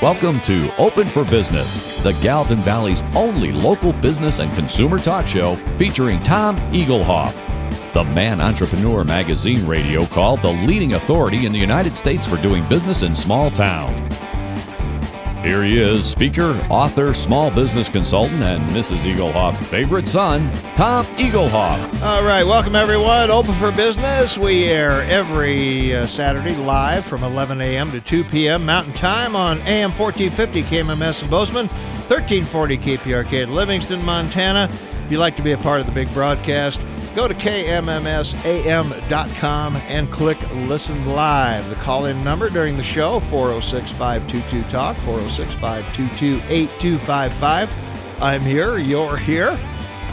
Welcome to Open for Business, the Gallatin Valley's only local business and consumer talk show featuring Tom Egelhoff, the Man Entrepreneur magazine radio called the leading authority in the United States for doing business in small town. Here he is, speaker, author, small business consultant, and Mrs. Egelhoff's favorite son, Tom Egelhoff. All right, welcome everyone. Open for Business. We air every Saturday live from 11 a.m. to 2 p.m. Mountain Time on AM 1450 KMMS in Bozeman, 1340 KPRK in Livingston, Montana. If you'd like to be a part of the big broadcast, go to kmmsam.com and click Listen Live. The call-in number during the show, 406-522-TALK, 406-522-8255. I'm here, you're here.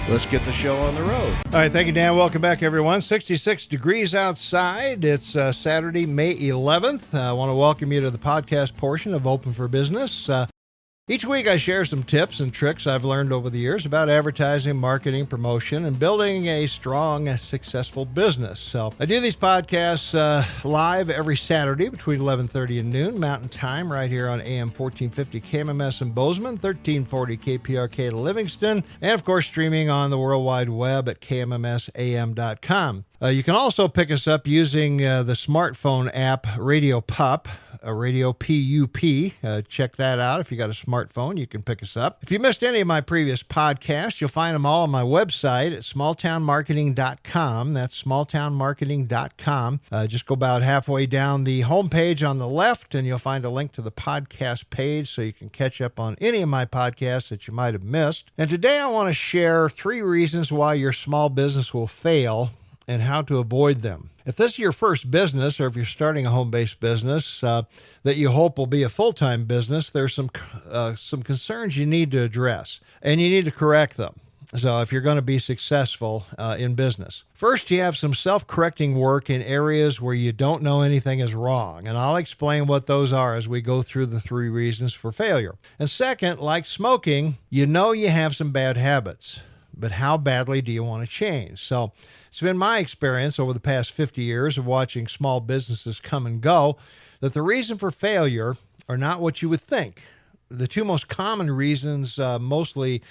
Let's get the show on the road. All right, thank you, Dan. Welcome back, everyone. 66 degrees outside. It's Saturday, May 11th. I want to welcome you to the podcast portion of Open for Business. Each week I share some tips and tricks I've learned over the years about advertising, marketing, promotion, and building a strong, successful business. So I do these podcasts live every Saturday between 11:30 and noon Mountain Time right here on AM 1450 KMMS in Bozeman, 1340 KPRK in Livingston, and of course streaming on the World Wide Web at kmmsam.com. You can also pick us up using the smartphone app Radio Pup. Radio PUP. Check that out. If you got a smartphone, you can pick us up. If you missed any of my previous podcasts, you'll find them all on my website at smalltownmarketing.com. That's smalltownmarketing.com. Just go about halfway down the homepage on the left, and you'll find a link to the podcast page so you can catch up on any of my podcasts that you might have missed. And today I want to share 3 reasons why your small business will fail and how to avoid them. If this is your first business, or if you're starting a home-based business that you hope will be a full-time business, there's some concerns you need to address, and you need to correct them. So if you're going to be successful in business. First, you have some self-correcting work in areas where you don't know anything is wrong, and I'll explain what those are as we go through the 3 reasons for failure. And second, like smoking, you know you have some bad habits, but how badly do you want to change? So it's been my experience over the past 50 years of watching small businesses come and go that the reason for failure are not what you would think. The 2 most common reasons mostly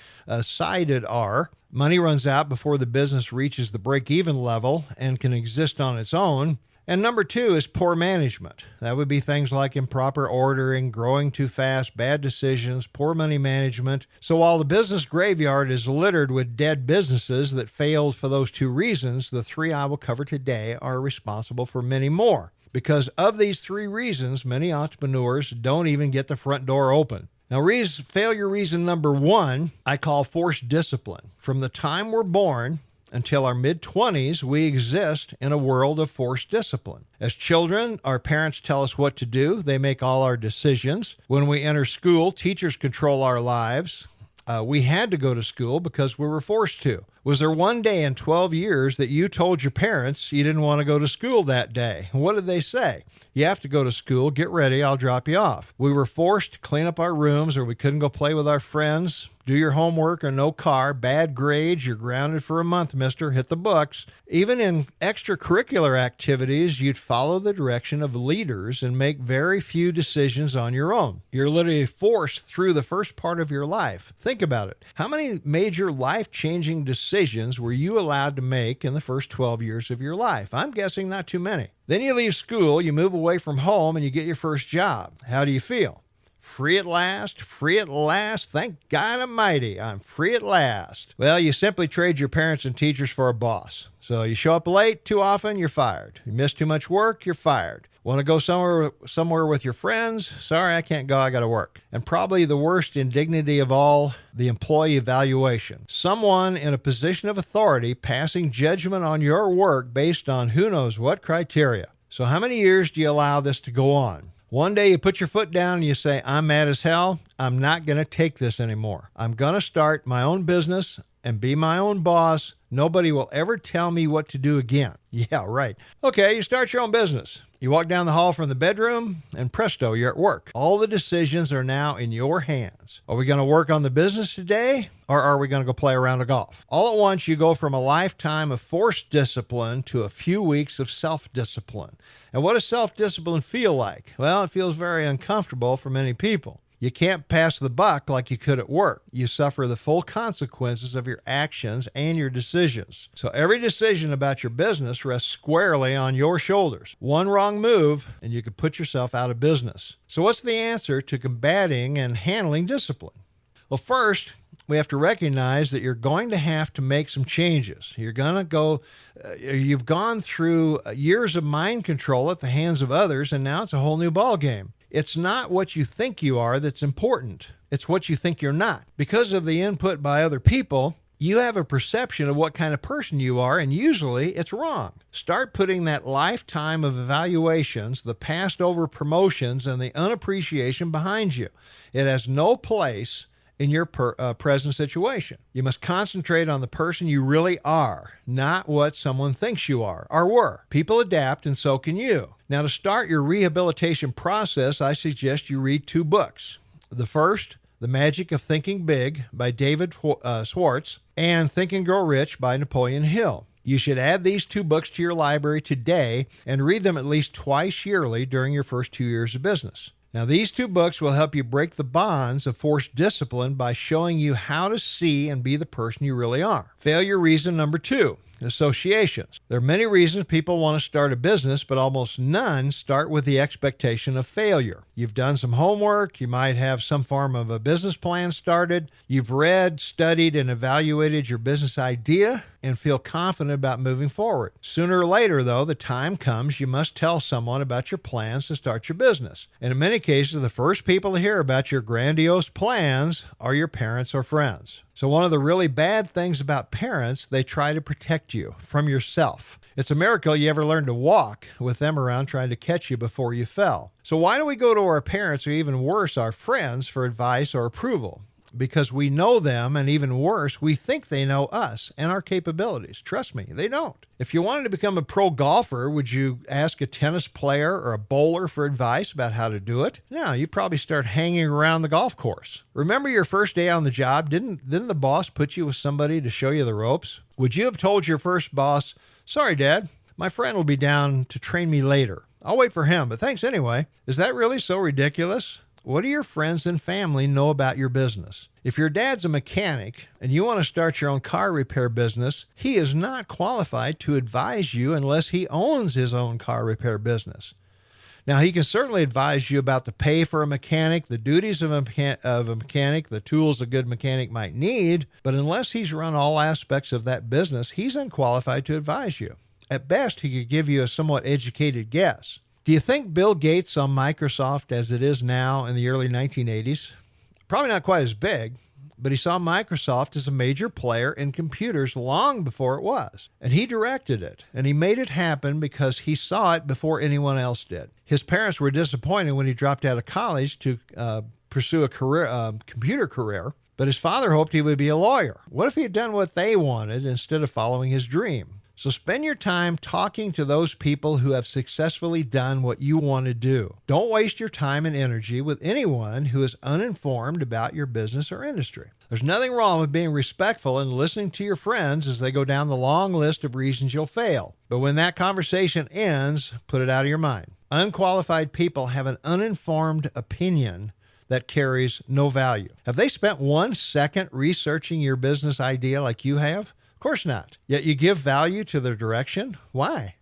cited are money runs out before the business reaches the break-even level and can exist on its own. And number 2 is poor management. That would be things like improper ordering, growing too fast, bad decisions, poor money management. So while the business graveyard is littered with dead businesses that failed for those 2 reasons, the 3 I will cover today are responsible for many more. Because of these 3 reasons, many entrepreneurs don't even get the front door open. Now, failure reason number 1, I call forced discipline. From the time we're born until our mid-20s, we exist in a world of forced discipline. As children, our parents tell us what to do. They make all our decisions. When we enter school, teachers control our lives. We had to go to school because we were forced to. Was there one day in 12 years that you told your parents you didn't want to go to school that day? What did they say? You have to go to school. Get ready. I'll drop you off. We were forced to clean up our rooms, or we couldn't go play with our friends. Do your homework or no car. Bad grades. You're grounded for a month, mister. Hit the books. Even in extracurricular activities, you'd follow the direction of leaders and make very few decisions on your own. You're literally forced through the first part of your life. Think about it. How many major life-changing decisions were you allowed to make in the first 12 years of your life? I'm guessing not too many. Then you leave school, you move away from home, and you get your first job. How do you feel? Free at last, free at last. Thank God Almighty, I'm free at last. Well, you simply trade your parents and teachers for a boss. So you show up late too often, you're fired. You miss too much work, you're fired. Want to go somewhere with your friends? Sorry, I can't go, I got to work. And probably the worst indignity of all, the employee evaluation. Someone in a position of authority passing judgment on your work based on who knows what criteria. So how many years do you allow this to go on? One day you put your foot down and you say, I'm mad as hell. I'm not going to take this anymore. I'm going to start my own business and be my own boss. Nobody will ever tell me what to do again. Yeah, right. Okay, you start your own business. You walk down the hall from the bedroom, and presto, you're at work. All the decisions are now in your hands. Are we going to work on the business today, or are we going to go play a round of golf? All at once, you go from a lifetime of forced discipline to a few weeks of self-discipline. And what does self-discipline feel like? Well, it feels very uncomfortable for many people. You can't pass the buck like you could at work. You suffer the full consequences of your actions and your decisions. So every decision about your business rests squarely on your shoulders. One wrong move, and you could put yourself out of business. So what's the answer to combating and handling discipline? Well, first, we have to recognize that you're going to have to make some changes. You've gone through years of mind control at the hands of others, and now it's a whole new ballgame. It's not what you think you are that's important. It's what you think you're not. Because of the input by other people, you have a perception of what kind of person you are, and usually it's wrong. Start putting that lifetime of evaluations, the passed over promotions, and the unappreciation behind you. It has no place in your present situation. You must concentrate on the person you really are, not what someone thinks you are or were. People adapt, and so can you. Now, to start your rehabilitation process, I suggest you read 2 books. The first, The Magic of Thinking Big by David Schwartz, and Think and Grow Rich by Napoleon Hill. You should add these 2 books to your library today and read them at least twice yearly during your first 2 years of business. Now, these 2 books will help you break the bonds of forced discipline by showing you how to see and be the person you really are. Failure reason number 2, associations. There are many reasons people want to start a business, but almost none start with the expectation of failure. You've done some homework. You might have some form of a business plan started. You've read, studied, and evaluated your business idea and feel confident about moving forward. Sooner or later, though, the time comes you must tell someone about your plans to start your business. And in many cases, the first people to hear about your grandiose plans are your parents or friends. So one of the really bad things about parents, they try to protect you from yourself. It's a miracle you ever learned to walk with them around trying to catch you before you fell. So why do we go to our parents, or even worse, our friends, for advice or approval? Because we know them, and even worse, we think they know us and our capabilities. Trust me, they don't. If you wanted to become a pro golfer, would you ask a tennis player or a bowler for advice about how to do it? No, you'd probably start hanging around the golf course. Remember your first day on the job? Didn't the boss put you with somebody to show you the ropes? Would you have told your first boss, "Sorry, Dad, my friend will be down to train me later. I'll wait for him, but thanks anyway"? Is that really so ridiculous? What do your friends and family know about your business? If your dad's a mechanic and you want to start your own car repair business, he is not qualified to advise you unless he owns his own car repair business. Now, he can certainly advise you about the pay for a mechanic, the duties of a mechanic, the tools a good mechanic might need, but unless he's run all aspects of that business, he's unqualified to advise you. At best, he could give you a somewhat educated guess. Do you think Bill Gates saw Microsoft as it is now in the early 1980s? Probably not quite as big, but he saw Microsoft as a major player in computers long before it was. And he directed it, and he made it happen because he saw it before anyone else did. His parents were disappointed when he dropped out of college to pursue a computer career, but his father hoped he would be a lawyer. What if he had done what they wanted instead of following his dream? So spend your time talking to those people who have successfully done what you want to do. Don't waste your time and energy with anyone who is uninformed about your business or industry. There's nothing wrong with being respectful and listening to your friends as they go down the long list of reasons you'll fail. But when that conversation ends, put it out of your mind. Unqualified people have an uninformed opinion that carries no value. Have they spent 1 second researching your business idea like you have? Of course not. Yet you give value to their direction? Why?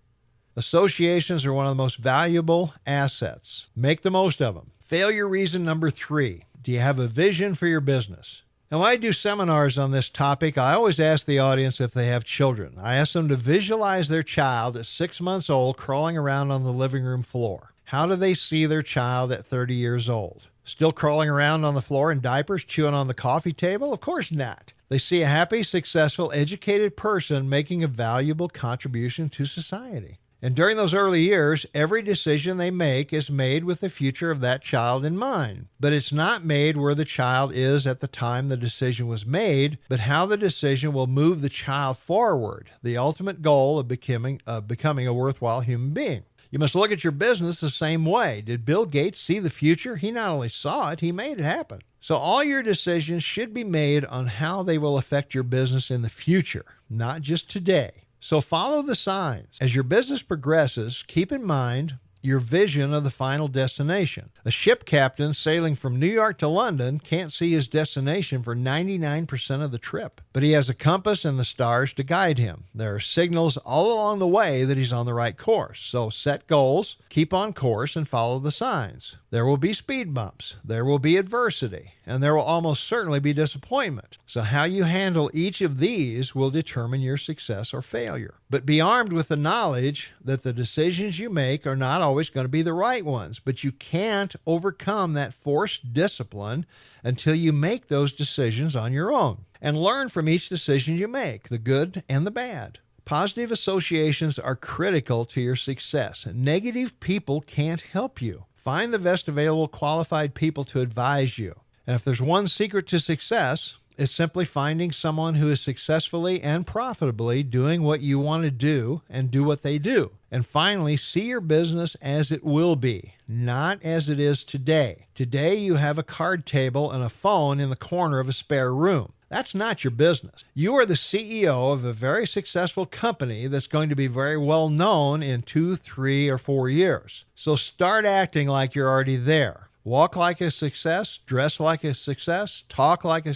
Associations are one of the most valuable assets. Make the most of them. Failure reason number 3. Do you have a vision for your business? Now, when I do seminars on this topic, I always ask the audience if they have children. I ask them to visualize their child at 6 months old crawling around on the living room floor. How do they see their child at 30 years old? Still crawling around on the floor in diapers, chewing on the coffee table? Of course not. They see a happy, successful, educated person making a valuable contribution to society. And during those early years, every decision they make is made with the future of that child in mind. But it's not made where the child is at the time the decision was made, but how the decision will move the child forward, the ultimate goal of becoming a worthwhile human being. You must look at your business the same way. Did Bill Gates see the future? He not only saw it, he made it happen. So all your decisions should be made on how they will affect your business in the future, not just today. So follow the signs. As your business progresses, keep in mind your vision of the final destination. A ship captain sailing from New York to London can't see his destination for 99% of the trip, but he has a compass and the stars to guide him. There are signals all along the way that he's on the right course. So set goals, keep on course, and follow the signs. There will be speed bumps, there will be adversity, and there will almost certainly be disappointment. So how you handle each of these will determine your success or failure. But be armed with the knowledge that the decisions you make are not always going to be the right ones, but you can't overcome that forced discipline until you make those decisions on your own. And learn from each decision you make, the good and the bad. Positive associations are critical to your success. Negative people can't help you. Find the best available qualified people to advise you. And if there's one secret to success, it's simply finding someone who is successfully and profitably doing what you want to do and do what they do. And finally, see your business as it will be, not as it is today. Today, you have a card table and a phone in the corner of a spare room. That's not your business. You are the CEO of a very successful company that's going to be very well known in 2, 3, or 4 years. So start acting like you're already there. Walk like a success, dress like a success, talk like a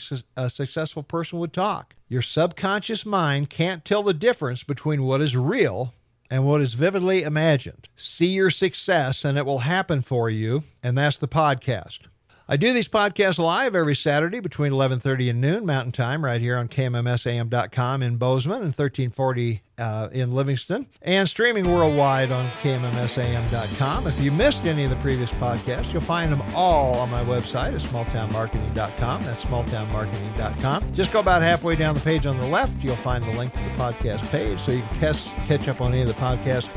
successful person would talk. Your subconscious mind can't tell the difference between what is real and what is vividly imagined. See your success and it will happen for you, and that's the podcast. I do these podcasts live every Saturday between 11:30 and noon Mountain Time right here on KMMSAM.com in Bozeman and 1340 in Livingston, and streaming worldwide on KMMSAM.com. If you missed any of the previous podcasts, you'll find them all on my website at smalltownmarketing.com. That's smalltownmarketing.com. Just go about halfway down the page on the left. You'll find the link to the podcast page so you can catch up on any of the podcasts